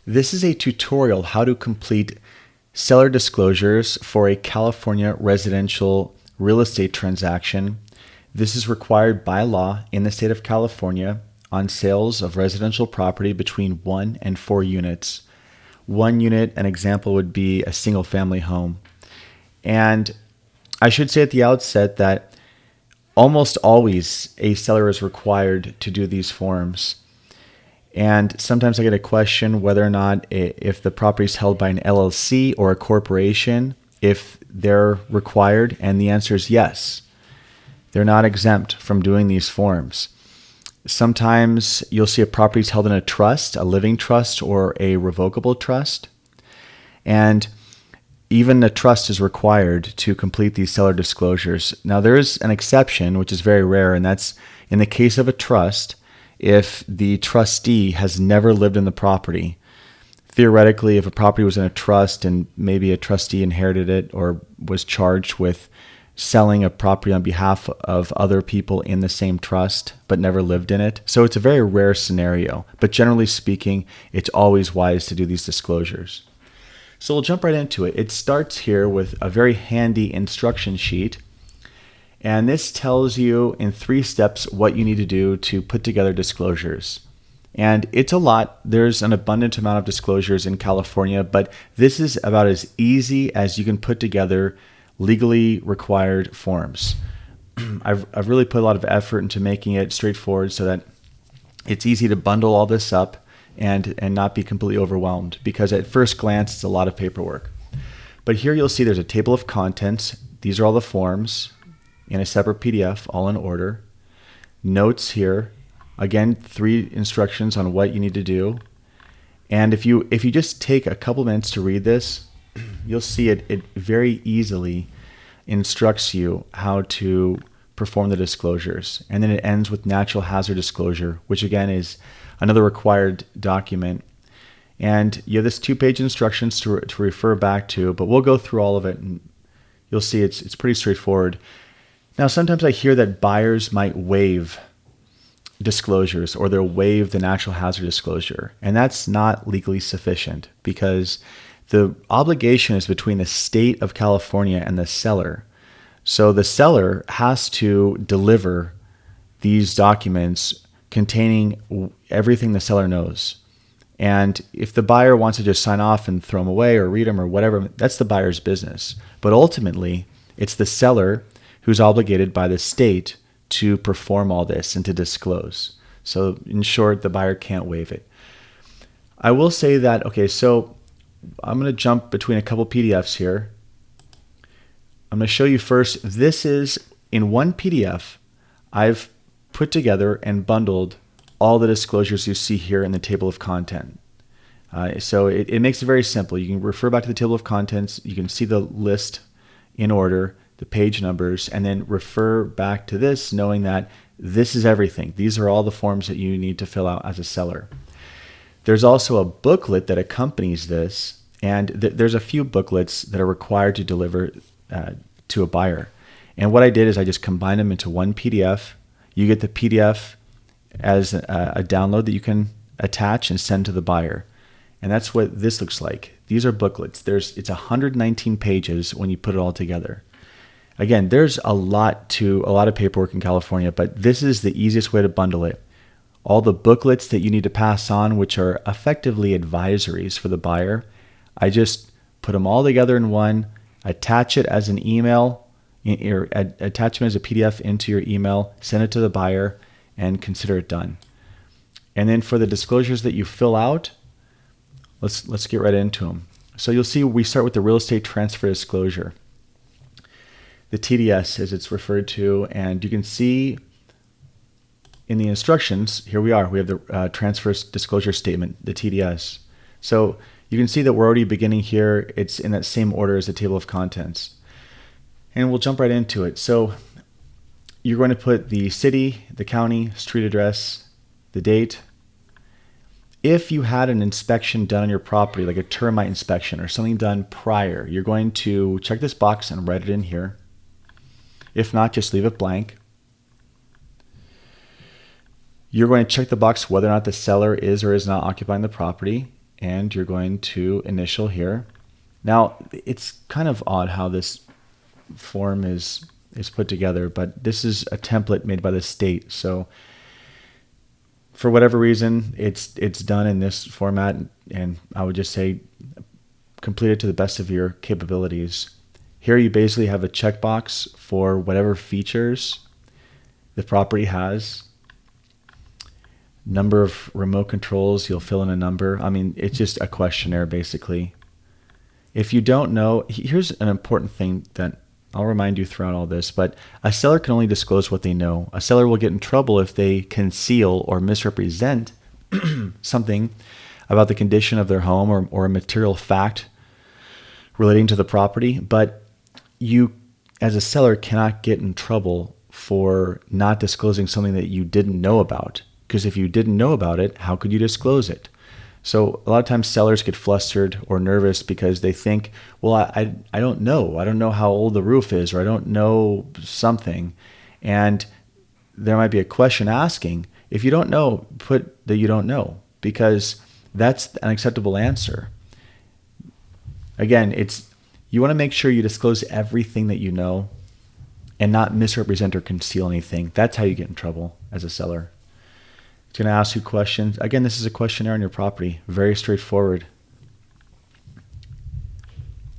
This is a tutorial how to complete seller disclosures for a California residential real estate transaction. This is required by law in the state of California on sales of residential property between 1 and 4 units. 1 unit, an example would be a single family home. And I should say at the outset that almost always a seller is required to do these forms. And sometimes I get a question whether or not if the property is held by an LLC or a corporation, if they're required, and the answer is yes. They're not exempt from doing these forms. Sometimes you'll see a property is held in a trust, a living trust, or a revocable trust. And even a trust is required to complete these seller disclosures. Now, there is an exception, which is very rare, and that's in the case of a trust, if the trustee has never lived in the property. Theoretically, if a property was in a trust and maybe a trustee inherited it or was charged with selling a property on behalf of other people in the same trust but never lived in it. So it's a very rare scenario, but generally speaking, it's always wise to do these disclosures. So we'll jump right into it. It starts here with a very handy instruction sheet. And this tells you in 3 steps what you need to do to put together disclosures. And it's a lot. There's an abundant amount of disclosures in California, but this is about as easy as you can put together legally required forms. I've really put a lot of effort into making it straightforward so that it's easy to bundle all this up and not be completely overwhelmed, because at first glance it's a lot of paperwork. But here you'll see there's a table of contents. These are all the forms in a separate PDF, all in order. Notes here, again, 3 instructions on what you need to do. And if you just take a couple minutes to read this, you'll see it very easily instructs you how to perform the disclosures. And then it ends with natural hazard disclosure, which again is another required document. And you have this 2-page instructions to refer back to, but we'll go through all of it and you'll see it's pretty straightforward. Now, sometimes I hear that buyers might waive disclosures or they'll waive the natural hazard disclosure. And that's not legally sufficient because the obligation is between the state of California and the seller. So the seller has to deliver these documents containing everything the seller knows. And if the buyer wants to just sign off and throw them away or read them or whatever, that's the buyer's business. But ultimately, it's the seller who's obligated by the state to perform all this and to disclose. So in short, the buyer can't waive it. I will say that, okay, so I'm going to jump between a couple PDFs here. I'm going to show you first, this is in one PDF, I've put together and bundled all the disclosures you see here in the table of content. So it makes it very simple. You can refer back to the table of contents. You can see the list in order, the page numbers, and then refer back to this knowing that this is everything. These are all the forms that you need to fill out as a seller. There's also a booklet that accompanies this, and there's a few booklets that are required to deliver to a buyer. And what I did is I just combined them into one PDF. You get the PDF as a download that you can attach and send to the buyer. And that's what this looks like. These are booklets. It's 119 pages when you put it all together. Again, there's a lot of paperwork in California, but this is the easiest way to bundle it. All the booklets that you need to pass on, which are effectively advisories for the buyer, I just put them all together in one, attach it as an email, or attach them as a PDF into your email, send it to the buyer, and consider it done. And then for the disclosures that you fill out, let's get right into them. So you'll see we start with the real estate transfer disclosure, the TDS as it's referred to, and you can see in the instructions, here we are, we have the transfer disclosure statement, the TDS. So you can see that we're already beginning here. It's in that same order as the table of contents. And we'll jump right into it. So you're going to put the city, the county, street address, the date. If you had an inspection done on your property, like a termite inspection or something done prior, you're going to check this box and write it in here. If not, just leave it blank. You're going to check the box whether or not the seller is or is not occupying the property. and you're going to initial here. Now, it's kind of odd how this form is put together, but this is a template made by the state. So for whatever reason, it's done in this format, and I would just say complete it to the best of your capabilities. Here you basically have a checkbox for whatever features the property has. Number of remote controls, you'll fill in a number. I mean, it's just a questionnaire basically. If you don't know, here's an important thing that I'll remind you throughout all this, but a seller can only disclose what they know. A seller will get in trouble if they conceal or misrepresent something about the condition of their home or a material fact relating to the property. But you, as a seller, cannot get in trouble for not disclosing something that you didn't know about. Because if you didn't know about it, how could you disclose it? So a lot of times sellers get flustered or nervous because they think, well, I don't know. I don't know how old the roof is, or I don't know something. And there might be a question asking. If you don't know, put that you don't know, because that's an acceptable answer. Again, you want to make sure you disclose everything that you know and not misrepresent or conceal anything. That's how you get in trouble as a seller. It's going to ask you questions. Again, this is a questionnaire on your property. Very straightforward.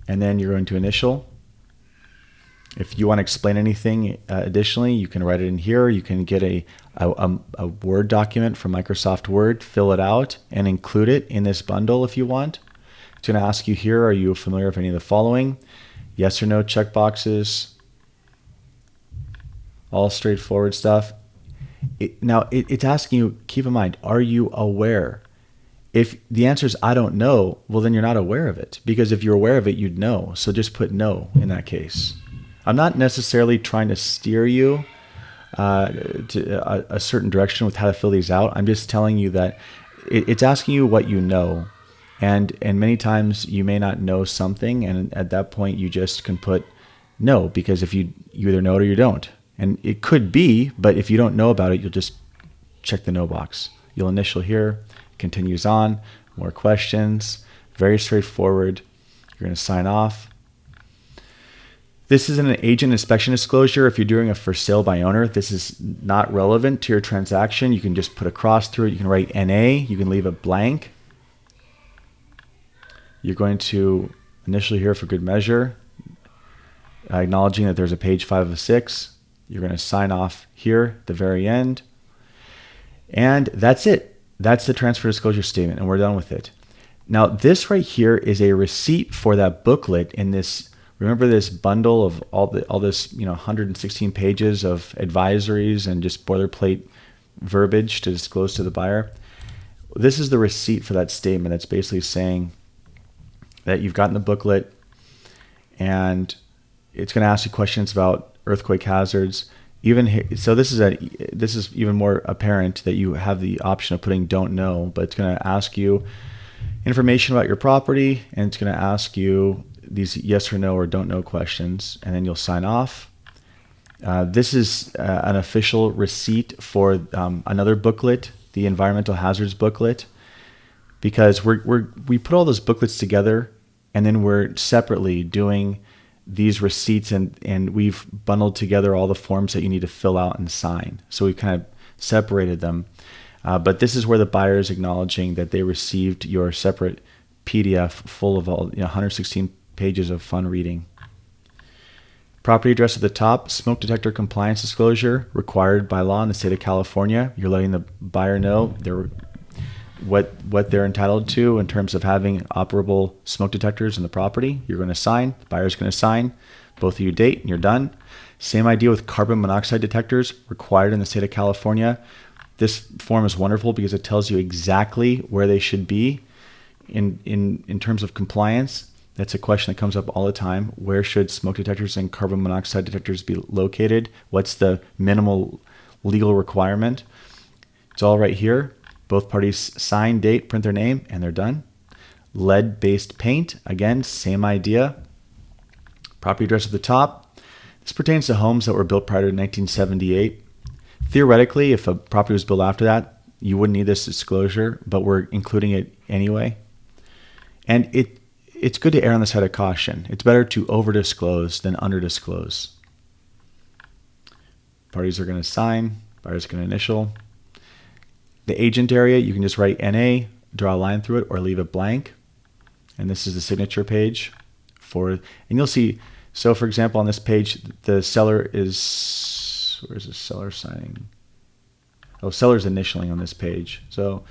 And then you're going to initial. If you want to explain anything additionally, you can write it in here. You can get a Word document from Microsoft Word, fill it out, and include it in this bundle if you want. It's going to ask you here, are you familiar with any of the following? Yes or no checkboxes. All straightforward stuff. It's asking you, keep in mind, are you aware? If the answer is I don't know, well, then you're not aware of it. Because if you're aware of it, you'd know. So just put no in that case. I'm not necessarily trying to steer you to a certain direction with how to fill these out. I'm just telling you that it's asking you what you know. And many times you may not know something. And at that point, you just can put no, because if you either know it or you don't. And it could be, but if you don't know about it, you'll just check the no box. You'll initial here, continues on, more questions, very straightforward. You're going to sign off. This is an agent inspection disclosure. If you're doing a for sale by owner, this is not relevant to your transaction. You can just put a cross through it. You can write NA. You can leave it blank. You're going to initially here for good measure, acknowledging that there's a page 5 of 6. You're going to sign off here at the very end. And that's it. That's the transfer disclosure statement, and we're done with it. Now, this right here is a receipt for that booklet in this. Remember this bundle of all this 116 pages of advisories and just boilerplate verbiage to disclose to the buyer? This is the receipt for that statement. That's basically saying that you've gotten the booklet, and it's going to ask you questions about earthquake hazards. So this is even more apparent that you have the option of putting don't know, but it's going to ask you information about your property, and it's going to ask you these yes or no or don't know questions, and then you'll sign off. This is an official receipt for another booklet, the environmental hazards booklet, because we put all those booklets together, and then we're separately doing these receipts, and we've bundled together all the forms that you need to fill out and sign. So we've kind of separated them. But this is where the buyer is acknowledging that they received your separate PDF full of all 116 pages of fun reading. Property address at the top, smoke detector compliance disclosure required by law in the state of California. You're letting the buyer know what they're entitled to in terms of having operable smoke detectors in the property. You're going to sign. The buyer's going to sign. Both of you date, and you're done. Same idea with carbon monoxide detectors required in the state of California. This form is wonderful because it tells you exactly where they should be in terms of compliance. That's a question that comes up all the time. Where should smoke detectors and carbon monoxide detectors be located? What's the minimal legal requirement? It's all right here. Both parties sign, date, print their name, and they're done. Lead-based paint, again, same idea. Property address at the top. This pertains to homes that were built prior to 1978. Theoretically, if a property was built after that, you wouldn't need this disclosure, but we're including it anyway. And it's good to err on the side of caution. It's better to over-disclose than under-disclose. Parties are going to sign. Buyers are going to initial. The agent area, you can just write NA, draw a line through it, or leave it blank. And this is the signature page and you'll see, so for example, on this page, the seller is, where's the seller signing? Oh, seller's initialing on this page. So,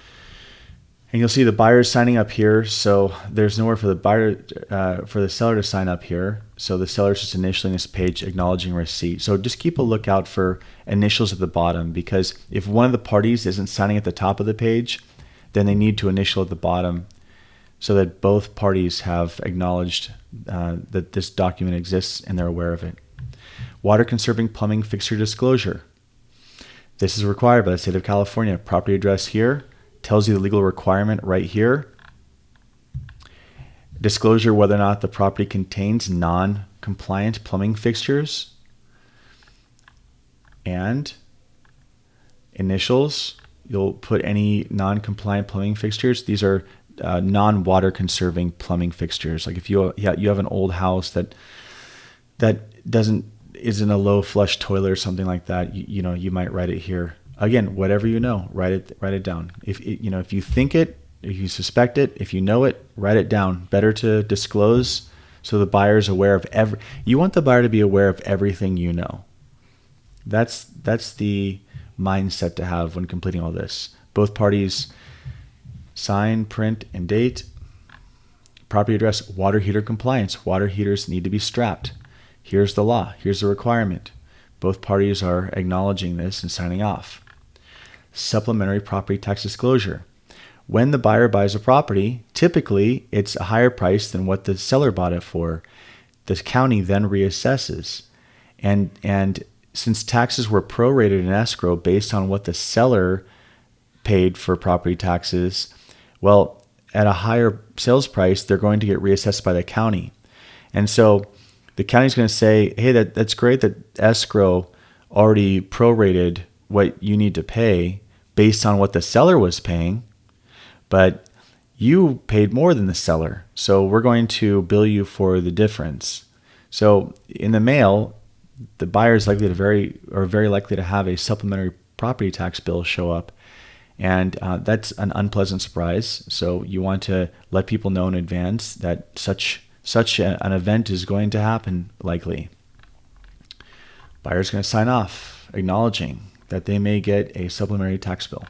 and you'll see the buyer's signing up here. So there's nowhere for the seller to sign up here. So the seller's just initialing this page, acknowledging receipt. So just keep a lookout for initials at the bottom, because if one of the parties isn't signing at the top of the page, then they need to initial at the bottom so that both parties have acknowledged that this document exists and they're aware of it. Water conserving plumbing fixture disclosure. This is required by the state of California. Property address here tells you the legal requirement right here. Disclosure whether or not the property contains non-compliant plumbing fixtures. And initials, you'll put any non-compliant plumbing fixtures. These are non-water conserving plumbing fixtures. Like if you have an old house that isn't a low flush toilet or something like that, you might write it here. Again, whatever you know, write it down. If you think it, if you suspect it, if you know it, write it down. Better to disclose so the buyer's aware of you want the buyer to be aware of everything you know. That's the mindset to have when completing all this. Both parties sign, print, and date. Property address, water heater compliance. Water heaters need to be strapped. Here's the law. Here's the requirement. Both parties are acknowledging this and signing off. Supplementary property tax disclosure. When the buyer buys a property, typically it's a higher price than what the seller bought it for. The county then reassesses. And since taxes were prorated in escrow based on what the seller paid for property taxes, well, at a higher sales price, they're going to get reassessed by the county. And so the county's going to say, hey, that's great that escrow already prorated what you need to pay based on what the seller was paying, but you paid more than the seller, so we're going to bill you for the difference. So in the mail, the buyer is very likely to have a supplementary property tax bill show up. And that's an unpleasant surprise. So you want to let people know in advance that such an event is going to happen likely. Buyer's going to sign off, acknowledging that they may get a supplementary tax bill.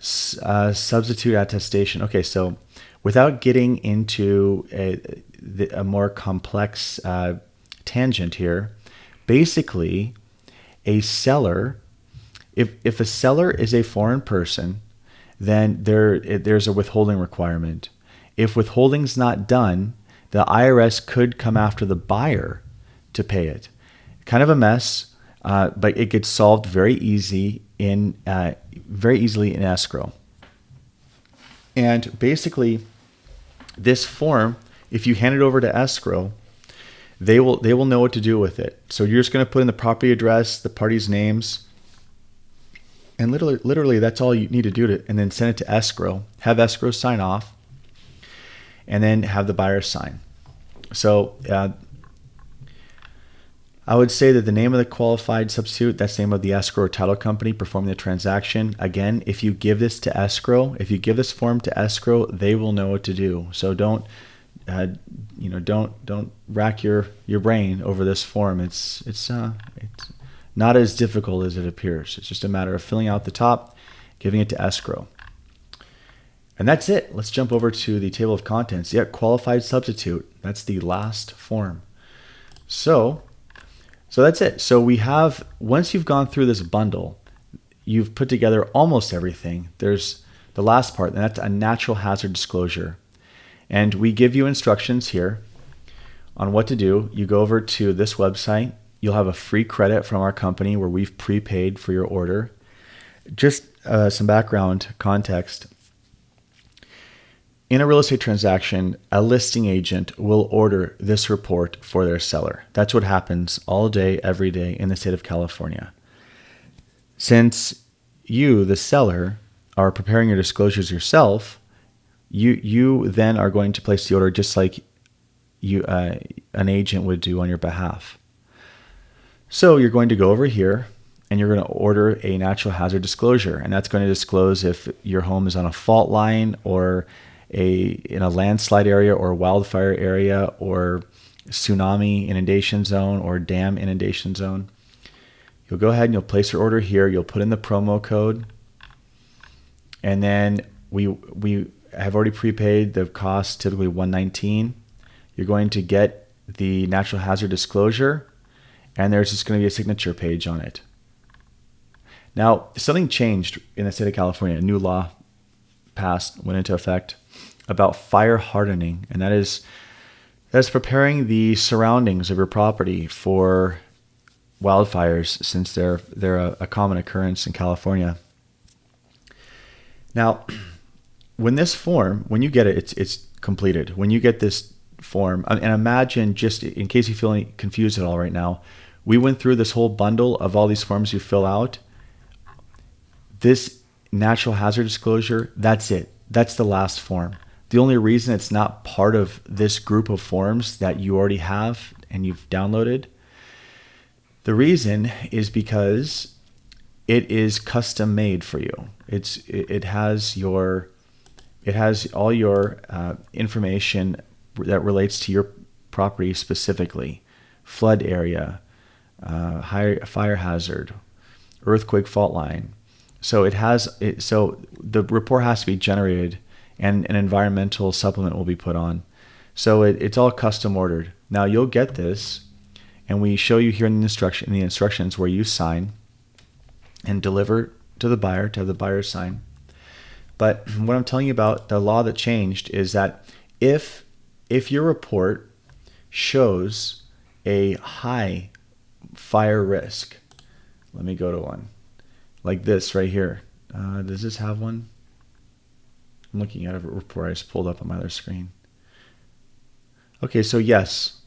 Substitute attestation. Okay, so without getting into a more complex tangent here, basically a seller, if a seller is a foreign person, then there's a withholding requirement. If withholding's not done, the IRS could come after the buyer to pay it. Kind of a mess, but it gets solved very easily in escrow. And basically, this form, if you hand it over to escrow, they will know what to do with it. So you're just going to put in the property address, the parties' names, and literally that's all you need to do and then send it to escrow. Have escrow sign off, and then have the buyer sign. So I would say that the name of the qualified substitute, that's the name of the escrow or title company performing the transaction. Again, if you give this to escrow, if you give this form to escrow, they will know what to do. So don't rack your brain over this form. It's not as difficult as it appears. It's just a matter of filling out the top, giving it to escrow. And that's it. Let's jump over to the table of contents. Yeah, qualified substitute. That's the last form. So that's it. So we have, once you've gone through this bundle, you've put together almost everything. There's the last part, and that's a natural hazard disclosure. And we give you instructions here on what to do. You go over to this website. You'll have a free credit from our company where we've prepaid for your order. Just some background context. In a real estate transaction, a listing agent will order this report for their seller. That's what happens all day, every day in the state of California. Since you, the seller, are preparing your disclosures yourself, You then are going to place the order just like an agent would do on your behalf. So you're going to go over here and you're going to order a natural hazard disclosure, and that's going to disclose if your home is on a fault line or in a landslide area or wildfire area or tsunami inundation zone or dam inundation zone. You'll go ahead and you'll place your order here. You'll put in the promo code, and then we have already prepaid the cost, typically $119. You're going to get the natural hazard disclosure, and there's just going to be a signature page on it. Now, something changed in the state of California. A new law went into effect about fire hardening, and that's preparing the surroundings of your property for wildfires, since they're a common occurrence in California. Now, when you get it, it's completed. When you get this form, and imagine, just in case you feel confused at all right now, we went through this whole bundle of all these forms you fill out. This natural hazard disclosure, that's it. That's the last form. The only reason it's not part of this group of forms that you already have and you've downloaded, the reason is because it is custom made for you. It has all your information that relates to your property specifically: flood area, high fire hazard, earthquake fault line. So so the report has to be generated, and an environmental supplement will be put on. So it's all custom ordered. Now you'll get this, and we show you here in the instructions where you sign and deliver to the buyer, to have the buyer sign. But what I'm telling you about, the law that changed, is that if your report shows a high fire risk, let me go to one like this right here. Does this have one? I'm looking at a report I just pulled up on my other screen. Okay, so yes,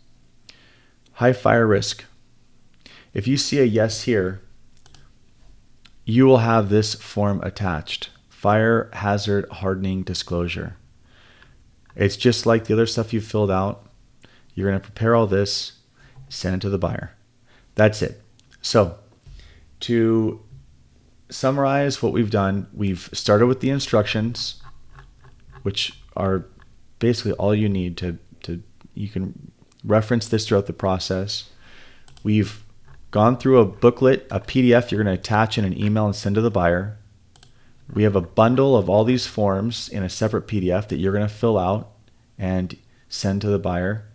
high fire risk. If you see a yes here, you will have this form attached: fire hazard hardening disclosure. It's just like the other stuff you filled out. You're going to prepare all this, send it to the buyer. That's it. So to summarize what we've done, we've started with the instructions, which are basically all you need you can reference this throughout the process. We've gone through a booklet, a PDF you're going to attach in an email and send to the buyer. We have a bundle of all these forms in a separate PDF that you're going to fill out and send to the buyer.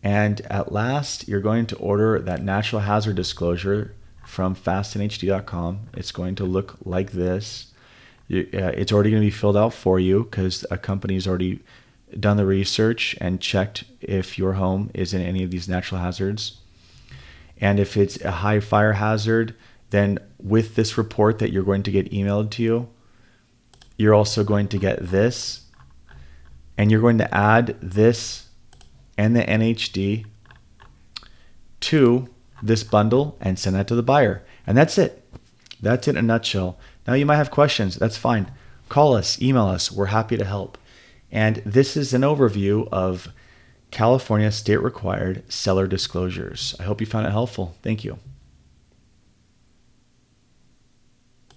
And at last, you're going to order that natural hazard disclosure from fastnhd.com. It's going to look like this. It's already going to be filled out for you because a company's already done the research and checked if your home is in any of these natural hazards. And if it's a high fire hazard, then with this report that you're going to get emailed to you, you're also going to get this, and you're going to add this and the NHD to this bundle and send that to the buyer. And that's it. That's it in a nutshell. Now you might have questions. That's fine. Call us, email us. We're happy to help. And this is an overview of California state required seller disclosures. I hope you found it helpful. Thank you.